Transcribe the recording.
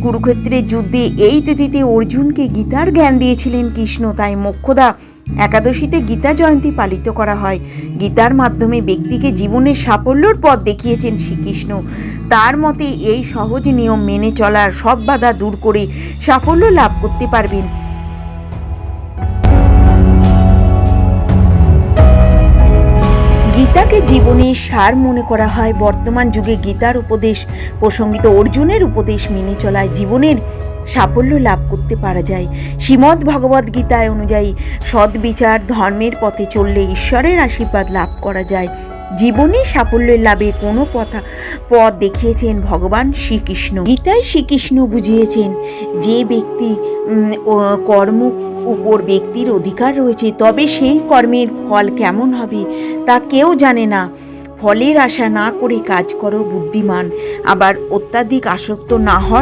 কুরুক্ষেত্রের যুদ্ধে এই তিথিতে অর্জুনকে গীতার জ্ঞান দিয়েছিলেন কৃষ্ণ, তাই মোক্ষদা একাদশীতে গীতা জয়ন্তী পালিত করা হয়। গীতার মাধ্যমে ব্যক্তিকে জীবনের সাফল্যর পথ দেখিয়েছেন শ্রীকৃষ্ণ। তার মতে এই সহজ নিয়ম মেনে চলার সব বাধা দূর করে সাফল্য লাভ করতে পারবেন। গীতাকে জীবনের সার মনে করা হয়। বর্তমান যুগে গীতার উপদেশ প্রসঙ্গিত অর্জুনের উপদেশ মেনে চলায় জীবনের সাফল্য লাভ করতে পারা যায়। শ্রীমদ্ ভগবদ্ গীতায় অনুযায়ী সদ্বিচার ধর্মের পথে চললে ঈশ্বরের আশীর্বাদ লাভ করা যায়। জীবনে সাফল্যের লাভে কোনো পথ দেখিয়েছেন ভগবান শ্রীকৃষ্ণ। গীতায় শ্রীকৃষ্ণ বুঝিয়েছেন যে ব্যক্তি কর্ম উপর ব্যক্তির অধিকার রয়েছে, তবে সেই কর্মের ফল কেমন হবে তা কেউ জানে না। ফলের আশা না করে কাজ করো বুদ্ধিমান। আবার অত্যাধিক আসক্ত না হওয়ার